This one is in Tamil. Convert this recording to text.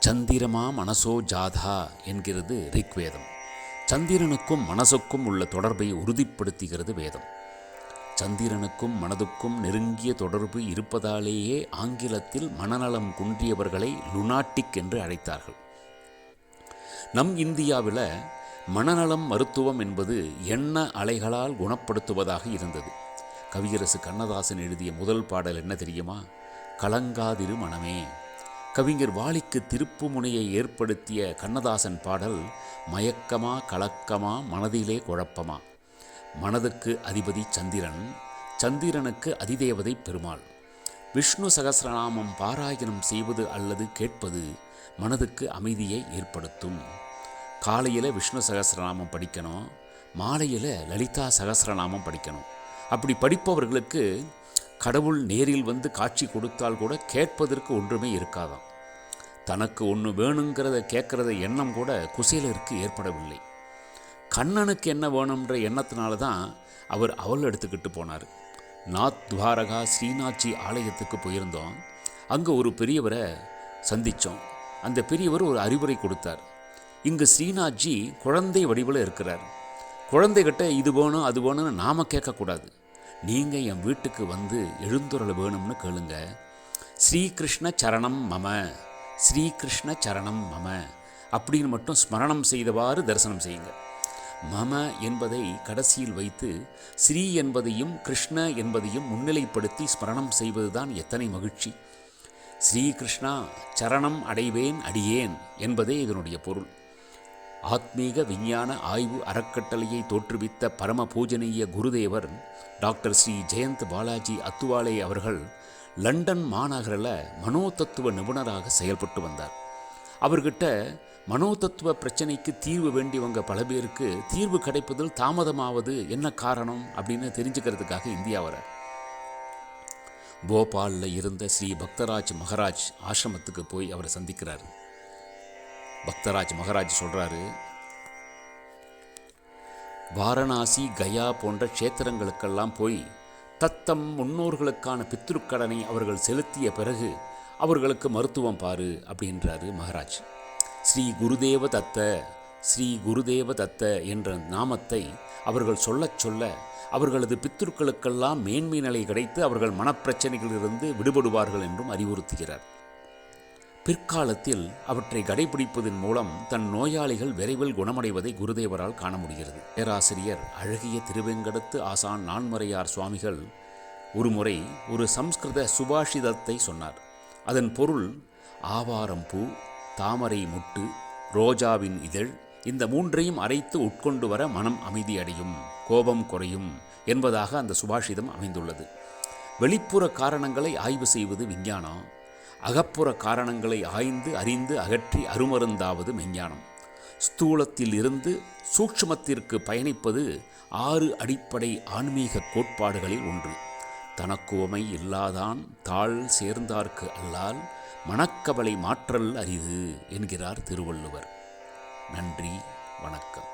சந்திரமா மனசோ ஜாதா என்கிறது ரிக்வேதம். சந்திரனுக்கும் மனசுக்கும் உள்ள தொடர்பை உறுதிப்படுத்துகிறது வேதம். சந்திரனுக்கும் மனதுக்கும் நெருங்கிய தொடர்பு இருப்பதாலேயே ஆங்கிலத்தில் மனநலம் குன்றியவர்களை லுனாட்டிக் என்று அழைத்தார்கள். நம் இந்தியாவில் மனநலம் மருத்துவம் என்பது எண்ண அலைகளால் குணப்படுத்துவதாக இருந்தது. கவியரசு கண்ணதாசன் எழுதிய முதல் பாடல் என்ன தெரியுமா? கலங்காதிரு மனமே. கவிஞர் வாலிக்கு திருப்பு முனையை ஏற்படுத்திய கண்ணதாசன் பாடல் மயக்கமா கலக்கமா மனதிலே குழப்பமா. மனதுக்கு அதிபதி சந்திரன், சந்திரனுக்கு அதிதேவதை பெருமாள். விஷ்ணு சகஸ்ரநாமம் பாராயணம் செய்வது அல்லது கேட்பது மனதுக்கு அமைதியை ஏற்படுத்தும். காலையில் விஷ்ணு சகஸ்ரநாமம் படிக்கணும், மாலையில் லலிதா சகஸ்ரநாமம் படிக்கணும். அப்படி படிப்பவர்களுக்கு கடவுள் நேரில் வந்து காட்சி கொடுத்தால் கூட கேட்பதற்கு ஒன்றுமே இருக்காதாம். தனக்கு ஒன்று வேணுங்கிறத கேட்குறத எண்ணம் கூட குசேலருக்கு ஏற்படவில்லை. கண்ணனுக்கு என்ன வேணுன்ற எண்ணத்தினால தான் அவள் எடுத்துக்கிட்டு போனார். நாத் துவாரகா ஸ்ரீநாச்சி ஆலயத்துக்கு போயிருந்தோம். அங்கே ஒரு பெரியவரை சந்தித்தோம். அந்த பெரியவர் ஒரு அறிவுரை கொடுத்தார். இங்கு ஸ்ரீநாத்ஜி குழந்தை வடிவில் இருக்கிறார். குழந்தைகிட்ட இது வேணும் அது வேணும்னு நாம் கேட்கக்கூடாது. நீங்கள் என் வீட்டுக்கு வந்து எழுந்துருள வேணும்னு கேளுங்க. ஸ்ரீகிருஷ்ண சரணம் மம, ஸ்ரீகிருஷ்ண சரணம் மம அப்படின்னு மட்டும் ஸ்மரணம் செய்தவாறு தரிசனம் செய்யுங்க. மம என்பதை கடைசியில் வைத்து ஸ்ரீ என்பதையும் கிருஷ்ண என்பதையும் முன்னிலைப்படுத்தி ஸ்மரணம் செய்வதுதான் எத்தனை மகிழ்ச்சி. ஸ்ரீகிருஷ்ணா சரணம் அடைவேன் அடியேன் என்பதே இதனுடைய பொருள். ஆத்மீக விஞ்ஞான ஆய்வு அறக்கட்டளையை தோற்றுவித்த பரம பூஜனீய குருதேவர் டாக்டர் ஸ்ரீ ஜெயந்த் பாலாஜி அத்துவாலே அவர்கள் லண்டன் மாநகரில் மனோதத்துவ நிபுணராக செயல்பட்டு வந்தார். அவர்கிட்ட மனோதத்துவ பிரச்சனைக்கு தீர்வு வேண்டியவங்க பல பேருக்கு தீர்வு கிடைப்பதில் தாமதமாவது என்ன காரணம் அப்படின்னு தெரிஞ்சுக்கிறதுக்காக இந்தியா வர போபாலில் இருந்த ஸ்ரீ பக்தராஜ் மகராஜ் ஆசிரமத்துக்கு போய் அவரை சந்திக்கிறார். பக்தராஜ் மகராஜ் சொல்கிறாரு, வாரணாசி கயா போன்ற க்ஷேத்திரங்களுக்கெல்லாம் போய் தத்தம் முன்னோர்களுக்கான பித்ருக்கடனை அவர்கள் செலுத்திய பிறகு அவர்களுக்கு மருத்துவம் பாரு அப்படின்றாரு மகராஜ். ஸ்ரீ குருதேவ தத்த, ஸ்ரீ குருதேவ தத்த என்ற நாமத்தை அவர்கள் சொல்லச் சொல்ல அவர்களது பித்ருக்களுக்கெல்லாம் மேன்மை நிலை கிடைத்து அவர்கள் மனப்பிரச்சனைகளிலிருந்து விடுபடுவார்கள் என்றும் அறிவுறுத்துகிறார். பிற்காலத்தில் அவற்றை கடைபிடிப்பதன் மூலம் தன் நோயாளிகள் விரைவில் குணமடைவதை குருதேவரால் காண முடிகிறது. பேராசிரியர் அழகிய திருவெங்கடத்து ஆசான் நான்மறையார் சுவாமிகள் ஒருமுறை ஒரு சம்ஸ்கிருத சுபாஷிதத்தை சொன்னார். அதன் பொருள் ஆவாரம் பூ, தாமரை முட்டு, ரோஜாவின் இதழ் இந்த மூன்றையும் அரைத்து உட்கொண்டு வர மனம் அமைதியடையும், கோபம் குறையும் என்பதாக அந்த சுபாஷிதம் அமைந்துள்ளது. வெளிப்புற காரணங்களை ஆய்வு செய்வது விஞ்ஞானம், அகப்புற காரணங்களை ஆய்ந்து அறிந்து அகற்றி அருமருந்தாவது மெஞ்ஞானம். ஸ்தூலத்தில் இருந்து சூட்சுமத்திற்கு பயணிப்பது 6 அடிப்படை ஆன்மீக கோட்பாடுகளில் ஒன்று. தனக்குவமை இல்லாதான் தாழ் சேர்ந்தார்க்கு அல்லால் மனக்கவலை மாற்றல் அரிது என்கிறார் திருவள்ளுவர். நன்றி, வணக்கம்.